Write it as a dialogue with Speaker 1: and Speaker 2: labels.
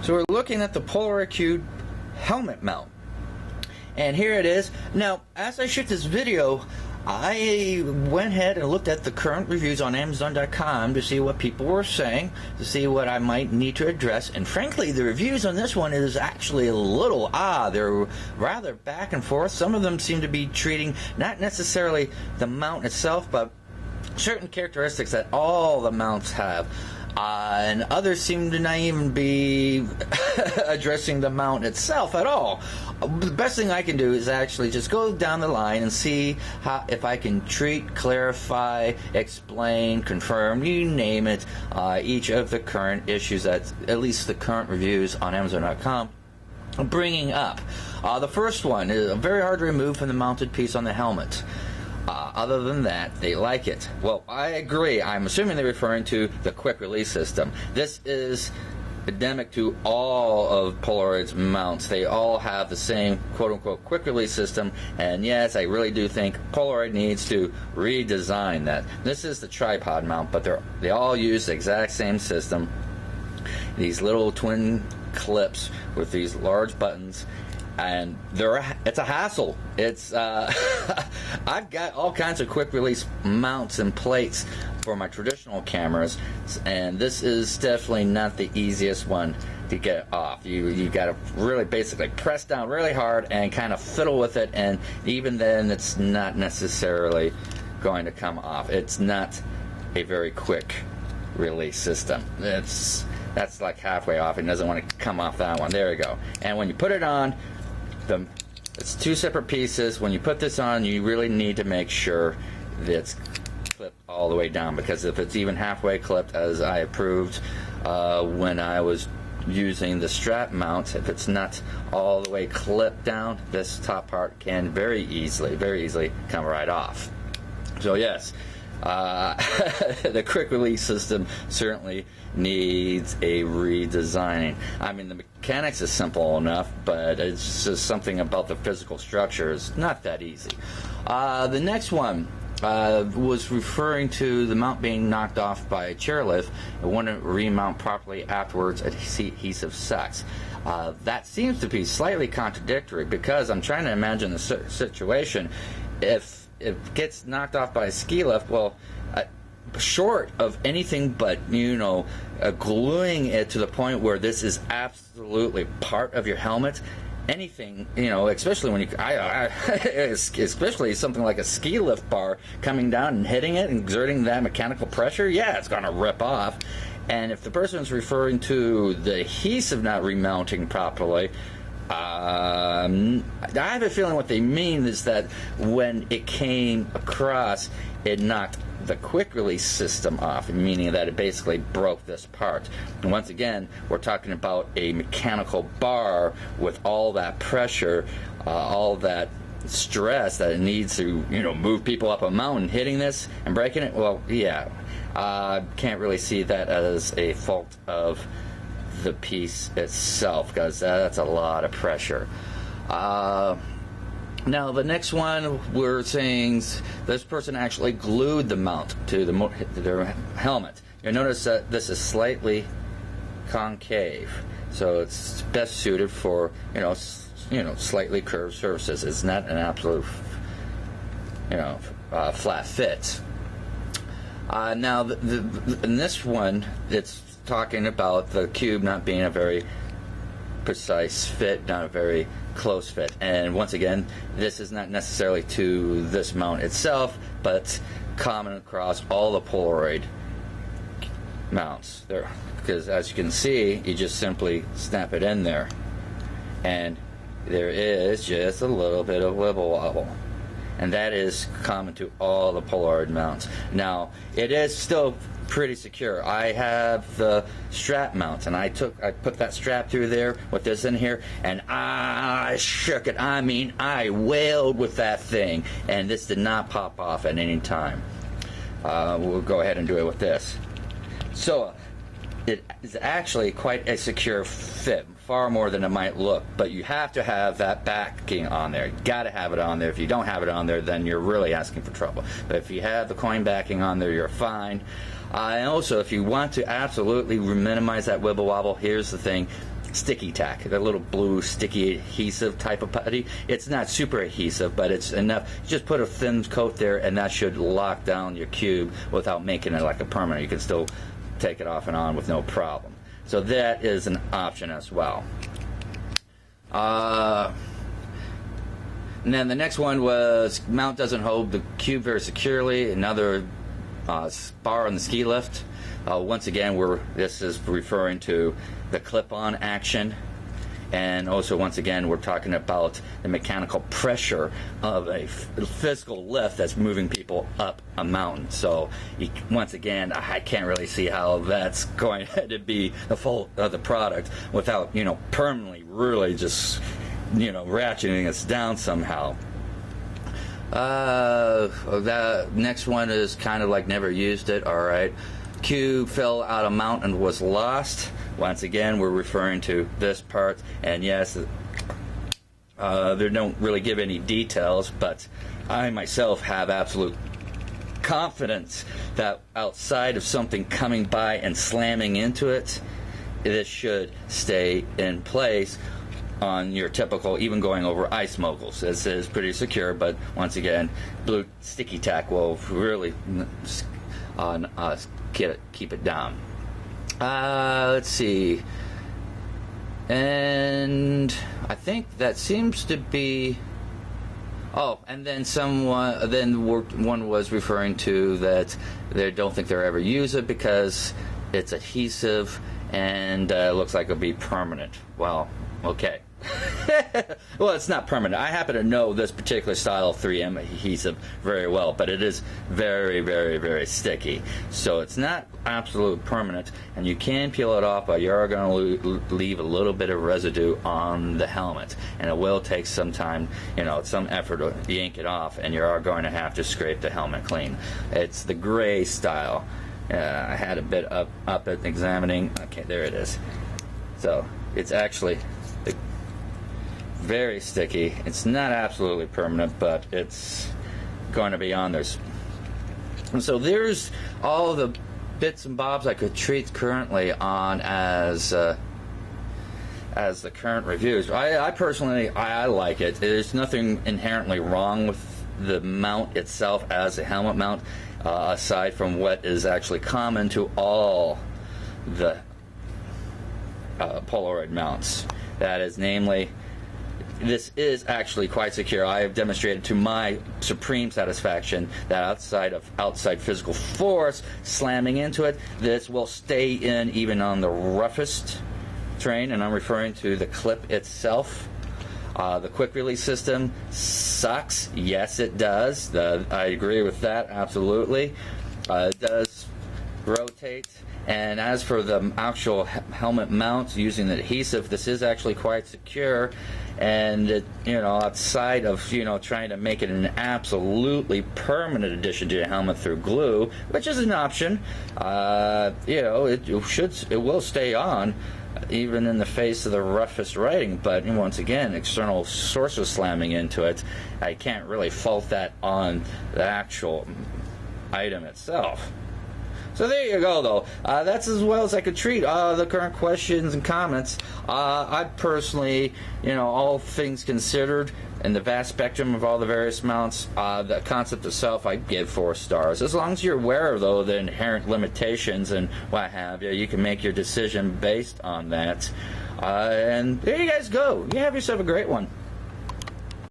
Speaker 1: So we're looking at the Polaroid Cube helmet mount. And here it is. Now, as I shoot this video, I went ahead and looked at the current reviews on Amazon.com to see what people were saying, to see what I might need to address. And frankly, the reviews on this one is actually a little odd. They're rather back and forth. Some of them seem to be treating not necessarily the mount itself, but certain characteristics that all the mounts have. And others seem to not even be addressing the mount itself at all. The best thing I can do is actually just go down the line and see if I can treat, clarify, explain, confirm, you name it, each of the current issues that at least the current reviews on Amazon.com are bringing up. The first one is very hard to remove from the mounted piece on the helmet. Other than that, they like it. Well, I agree. I'm assuming they're referring to the quick release system. This is endemic to all of Polaroid's mounts. They all have the same quote-unquote quick release system, and yes, I really do think Polaroid needs to redesign that. This is the tripod mount, but they all use the exact same system. These little twin clips with these large buttons. And it's a hassle. It's I've got all kinds of quick release mounts and plates for my traditional cameras, and this is definitely not the easiest one to get off. You got to really basically press down really hard and kind of fiddle with it, and even then it's not necessarily going to come off. It's not a very quick release system. That's like halfway off. It doesn't want to come off that one. There we go. And when you put it on, it's two separate pieces. When you put this on, you really need to make sure that it's clipped all the way down, because if it's even halfway clipped, as I approved when I was using the strap mount, if it's not all the way clipped down, this top part can very easily come right off. So yes, the quick release system certainly needs a redesigning. I mean, the mechanics is simple enough, but it's just something about the physical structure is not that easy. The next one was referring to the mount being knocked off by a chairlift and wouldn't remount properly afterwards. Adhesive sucks. That seems to be slightly contradictory, because I'm trying to imagine the situation. If it gets knocked off by a ski lift, well, short of anything but, gluing it to the point where this is absolutely part of your helmet, anything, especially when especially something like a ski lift bar coming down and hitting it and exerting that mechanical pressure, yeah, it's going to rip off. And if the person is referring to the adhesive not remounting properly, I have a feeling what they mean is that when it came across, it knocked the quick release system off, meaning that it basically broke this part. And once again, we're talking about a mechanical bar with all that pressure, all that stress that it needs to, move people up a mountain. Hitting this and breaking it, well, yeah, can't really see that as a fault of the piece itself, because that's a lot of pressure. Now the next one, we're saying this person actually glued the mount to their helmet. You'll notice that this is slightly concave, so it's best suited for slightly curved surfaces. It's not an absolute flat fit. Now in this one, it's talking about the cube not being a very precise fit, not a very close fit. And once again, this is not necessarily to this mount itself, but common across all the Polaroid mounts there, because as you can see, you just simply snap it in there, and there is just a little bit of wibble wobble, and that is common to all the Polaroid mounts. Now, it is still pretty secure. I have the strap mount, and I put that strap through there with this in here, and I shook it. I mean, I wailed with that thing, and this did not pop off at any time. We'll go ahead and do it with this. So it is actually quite a secure fit, far more than it might look, but you have to have that backing on there. You got to have it on there. If you don't have it on there, then you're really asking for trouble. But if you have the coin backing on there, you're fine. And also, if you want to absolutely minimize that wibble wobble, here's the thing: sticky tack, that little blue sticky adhesive type of putty. It's not super adhesive, but it's enough. You just put a thin coat there, and that should lock down your cube without making it like a permanent. You can still take it off and on with no problem. So that is an option as well. And then the next one was mount doesn't hold the cube very securely. Another bar on the ski lift. Once again, this is referring to the clip-on action. And also, once again, we're talking about the mechanical pressure of a physical lift that's moving people up a mountain. So, once again, I can't really see how that's going to be the fault of the product without, permanently really just, ratcheting us down somehow. That next one is kind of like never used it. All right. Cube fell out of mount and was lost. Once again, we're referring to this part, and yes, they don't really give any details, but I myself have absolute confidence that outside of something coming by and slamming into it, this should stay in place on your typical, even going over ice moguls. This is pretty secure, but once again, blue sticky tack will really keep it down. Let's see, and I think that seems to be. Oh, and then one was referring to that they don't think they'll ever use it because it's adhesive and looks like it'll be permanent. Well, okay. Well, it's not permanent. I happen to know this particular style of 3M adhesive very well, but it is very, very, very sticky. So it's not absolute permanent, and you can peel it off, but you're going to leave a little bit of residue on the helmet, and it will take some time, some effort to yank it off, and you are going to have to scrape the helmet clean. It's the gray style. I had a bit up at examining. Okay, there it is. So it's actually very sticky. It's not absolutely permanent, but it's going to be on there. And so there's all the bits and bobs I could treat currently on as the current reviews. I personally like it. There's nothing inherently wrong with the mount itself as a helmet mount, aside from what is actually common to all the Polaroid mounts. That is, namely, this is actually quite secure. I have demonstrated to my supreme satisfaction that outside physical force slamming into it, this will stay in even on the roughest terrain, and I'm referring to the clip itself. The quick release system sucks. Yes, it does. I agree with that, absolutely. It does rotate. And as for the actual helmet mount using the adhesive, this is actually quite secure. And it, outside of trying to make it an absolutely permanent addition to your helmet through glue, which is an option, it will stay on even in the face of the roughest writing. But once again, external sources slamming into it, I can't really fault that on the actual item itself. So there you go, though. That's as well as I could treat the current questions and comments. I personally, all things considered, in the vast spectrum of all the various mounts, the concept itself, I give 4 stars. As long as you're aware, though, the inherent limitations and what have you, you can make your decision based on that. And there you guys go. You have yourself a great one.